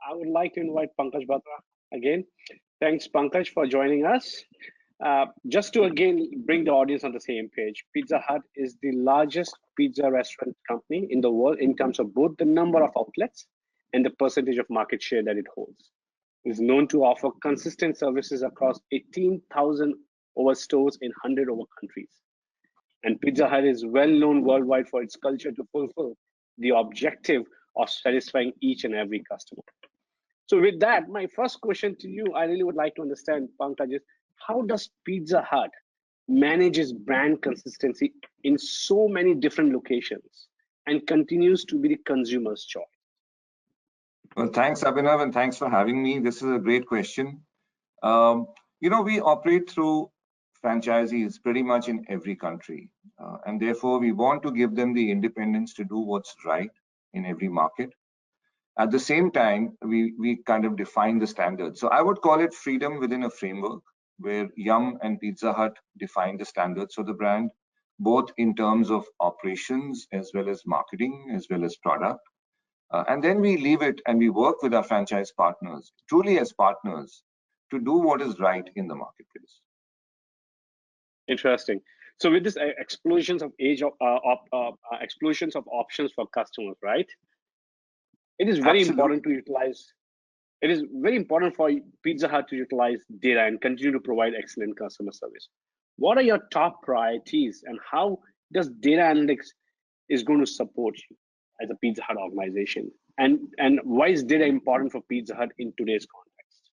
I would like to invite Pankaj Batra again. Thanks, Pankaj, for joining us. Just to again bring the audience on the same page, Pizza Hut is the largest pizza restaurant company in the world in terms of both the number of outlets and the percentage of market share that it holds. It is known to offer consistent services across 18,000 over stores in 100 over countries. And Pizza Hut is well known worldwide for its culture to fulfill the objective of satisfying each and every customer. So, with that, my first question to you, I really would like to understand, Pankaj, is how does Pizza Hut manage its brand consistency in so many different locations and continues to be the consumer's choice? Well, thanks, Abhinav, and thanks for having me. This is a great question. We operate through franchisees pretty much in every country, and therefore we want to give them the independence to do what's right in every market. At the same time, we kind of define the standards. So I would call it freedom within a framework where Yum and Pizza Hut define the standards for the brand, both in terms of operations as well as marketing, as well as product. And then we leave it and we work with our franchise partners, truly as partners, to do what is right in the marketplace. Interesting. So with this explosions of explosions of options for customers, right? It is very Absolutely. important to utilize. It is very important for Pizza Hut to utilize data and continue to provide excellent customer service. What are your top priorities, and how does data analytics is going to support you as a Pizza Hut organization? And why is data important for Pizza Hut in today's context?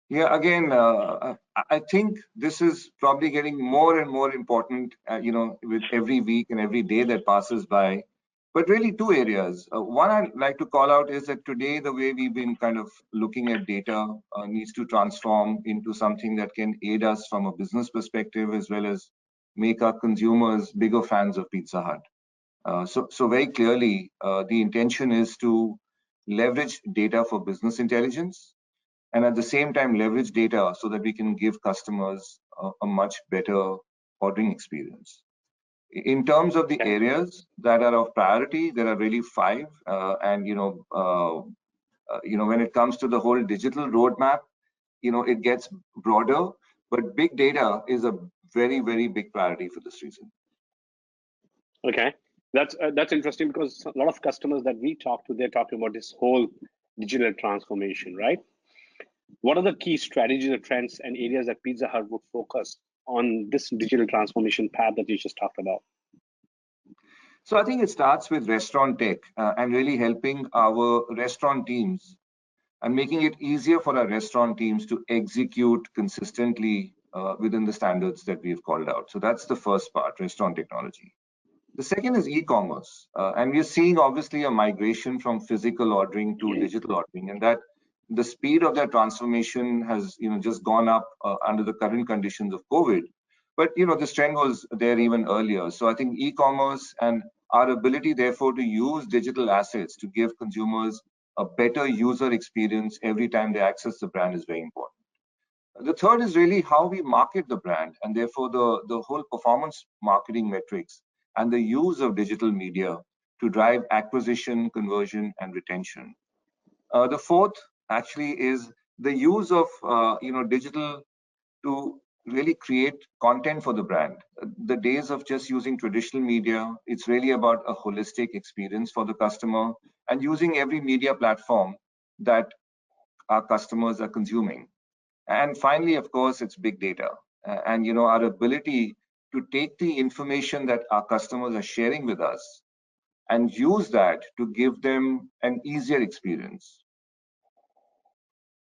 Yeah, again, I think this is probably getting more and more important, with every week and every day that passes by. But really two areas. One I'd like to call out is that today the way we've been kind of looking at data needs to transform into something that can aid us from a business perspective, as well as make our consumers bigger fans of Pizza Hut. So very clearly, the intention is to leverage data for business intelligence, and at the same time leverage data so that we can give customers a much better ordering experience. In terms of the areas that are of priority, there are really five. And when it comes to the whole digital roadmap, it gets broader. But big data is a very, very big priority for this reason. Okay, that's interesting, because a lot of customers that we talk to, they're talking about this whole digital transformation, right? What are the key strategies or trends and areas that Pizza Hut would focus on this digital transformation path that you just talked about? So I think it starts with restaurant tech and really helping our restaurant teams and making it easier for our restaurant teams to execute consistently within the standards that we've called out. So that's the first part, restaurant technology. The second is e-commerce, and we're seeing obviously a migration from physical ordering to digital ordering, and that the speed of that transformation has just gone up under the current conditions of COVID. But this trend was there even earlier. So I think e-commerce and our ability therefore to use digital assets to give consumers a better user experience every time they access the brand is very important. The third is really how we market the brand, and therefore the whole performance marketing metrics and the use of digital media to drive acquisition, conversion, and retention. The fourth actually is the use of digital to really create content for the brand. The days of just using traditional media, it's really about a holistic experience for the customer and using every media platform that our customers are consuming. And finally, of course, it's big data and our ability to take the information that our customers are sharing with us and use that to give them an easier experience.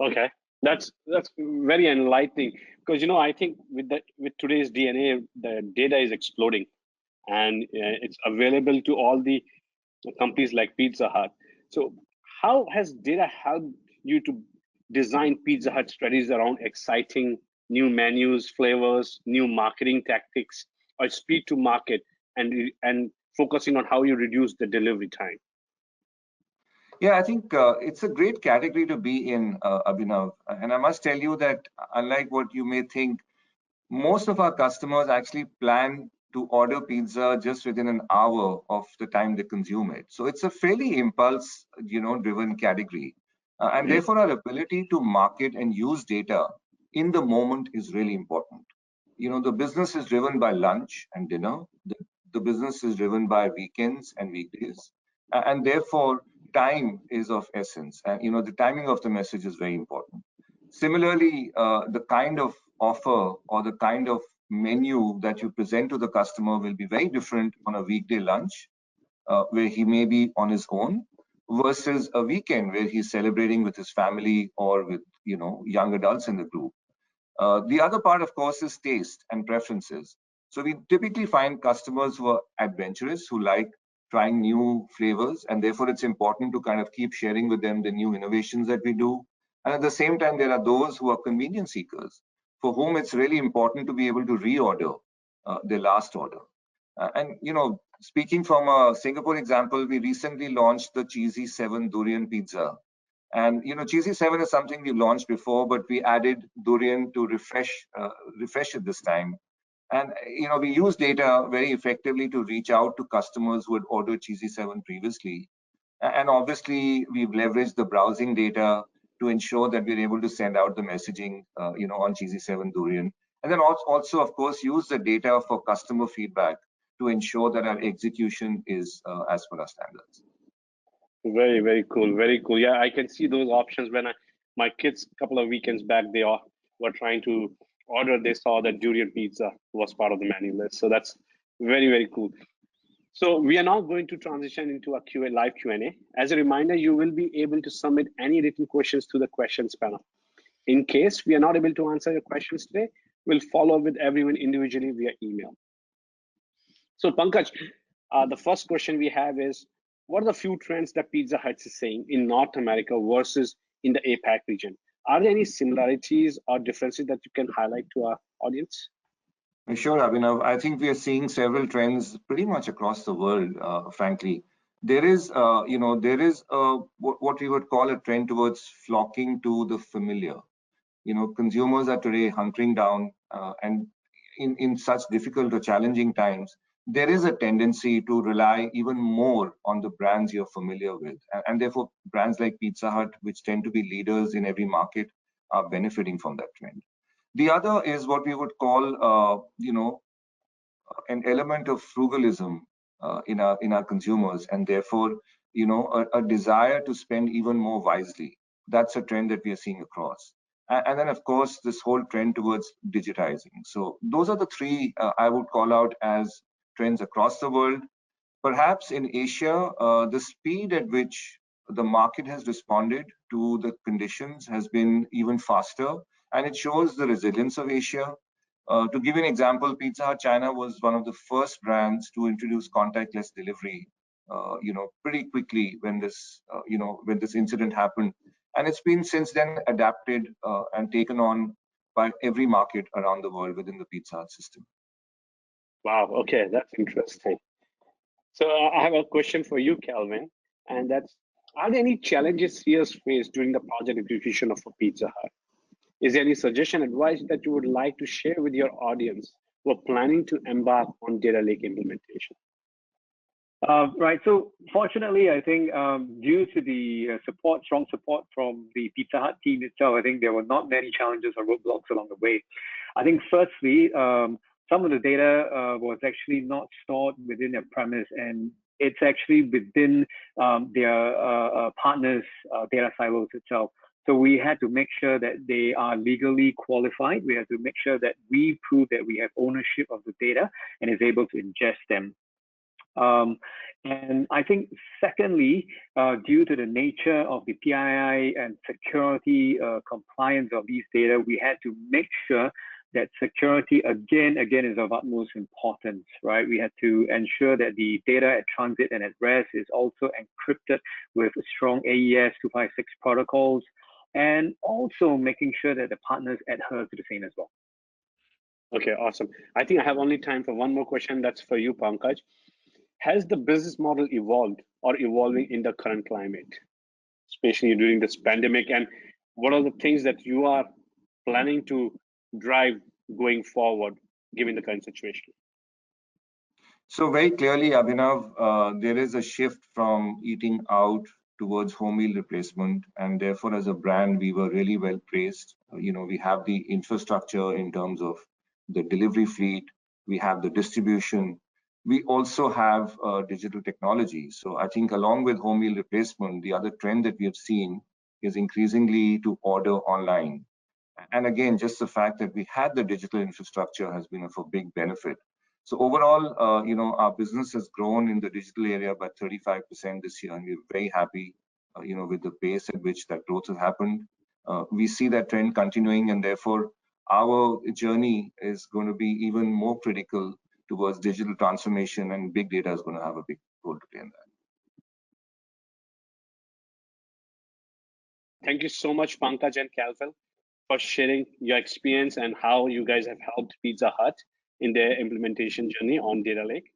Okay, that's very enlightening, because I think with today's DNA, the data is exploding, and it's available to all the companies like Pizza Hut. So how has data helped you to design Pizza Hut strategies around exciting new menus, flavors, new marketing tactics, or speed to market, and focusing on how you reduce the delivery time? Yeah, I think it's a great category to be in, Abhinav. And I must tell you that unlike what you may think, most of our customers actually plan to order pizza just within an hour of the time they consume it. So it's a fairly impulse, driven category. And therefore, our ability to market and use data in the moment is really important. The business is driven by lunch and dinner. The business is driven by weekends and weekdays. And therefore, time is of essence. And, the timing of the message is very important. Similarly, the kind of offer or the kind of menu that you present to the customer will be very different on a weekday lunch, where he may be on his own, versus a weekend where he's celebrating with his family or with young adults in the group. The other part, of course, is taste and preferences. So we typically find customers who are adventurous, who like trying new flavors, and therefore it's important to kind of keep sharing with them the new innovations that we do. And at the same time, there are those who are convenience seekers, for whom it's really important to be able to reorder their last order. And speaking from a Singapore example, we recently launched the Cheesy 7 Durian Pizza. And Cheesy 7 is something we launched before, but we added durian to refresh it this time. And we use data very effectively to reach out to customers who had ordered Cheesy 7 previously. And obviously, we've leveraged the browsing data to ensure that we're able to send out the messaging, on Cheesy 7 Durian. And then also, of course, use the data for customer feedback to ensure that our execution is as per our standards. Very, very cool. Very cool. Yeah, I can see those options when my kids a couple of weekends back were trying to order. They saw that durian pizza was part of the menu list. So that's very, very cool. So we are now going to transition into a live Q&A. As a reminder, you will be able to submit any written questions to the questions panel. In case we are not able to answer your questions today, we'll follow up with everyone individually via email. So Pankaj, the first question we have is, what are the few trends that Pizza Hut is saying in North America versus in the APAC region? Are there any similarities or differences that you can highlight to our audience? Sure, Abhinav. I think we are seeing several trends pretty much across the world, frankly. There is, what we would call a trend towards flocking to the familiar. Consumers are today hunkering down, and in such difficult or challenging times, there is a tendency to rely even more on the brands you're familiar with. And therefore, brands like Pizza Hut, which tend to be leaders in every market, are benefiting from that trend. The other is what we would call, an element of frugalism in our consumers, and therefore, a desire to spend even more wisely. That's a trend that we are seeing across. And then, of course, this whole trend towards digitizing. So those are the three I would call out as trends across the world. Perhaps in Asia, the speed at which the market has responded to the conditions has been even faster, and it shows the resilience of Asia. To give you an example, Pizza Hut China was one of the first brands to introduce contactless delivery, pretty quickly when this incident happened, and it's been since then adapted and taken on by every market around the world within the Pizza Hut system. Wow. Okay, that's interesting. So I have a question for you, Calvin, and that's: are there any challenges CS faced during the project execution of a Pizza Hut? Is there any suggestion, advice that you would like to share with your audience who are planning to embark on data lake implementation? Right. So fortunately, I think due to the strong support from the Pizza Hut team itself, I think there were not many challenges or roadblocks along the way. I think firstly, some of the data was actually not stored within their premise, and it's actually within their partners' data silos itself. So we had to make sure that they are legally qualified. We had to make sure that we prove that we have ownership of the data and is able to ingest them. And I think secondly, due to the nature of the PII and security compliance of these data, we had to make sure that security again is of utmost importance, right? We had to ensure that the data at transit and at rest is also encrypted with strong AES 256 protocols, and also making sure that the partners adhere to the same as well. Okay, awesome. I think I have only time for one more question. That's for you, Pankaj. Has the business model evolved or evolving in the current climate, especially during this pandemic? And what are the things that you are planning to drive going forward, given the current situation? So very clearly, Abhinav, there is a shift from eating out towards home meal replacement, and therefore, as a brand, we were really well placed. We have the infrastructure in terms of the delivery fleet, we have the distribution, we also have digital technology. So I think, along with home meal replacement, the other trend that we have seen is increasingly to order online. And again, just the fact that we had the digital infrastructure has been of a big benefit. So overall, our business has grown in the digital area by 35% this year, and we're very happy, with the pace at which that growth has happened. We see that trend continuing, and therefore our journey is going to be even more critical towards digital transformation, and big data is going to have a big role to play in that. Thank you so much, Pankaj and Calvin, for sharing your experience and how you guys have helped Pizza Hut in their implementation journey on Data Lake.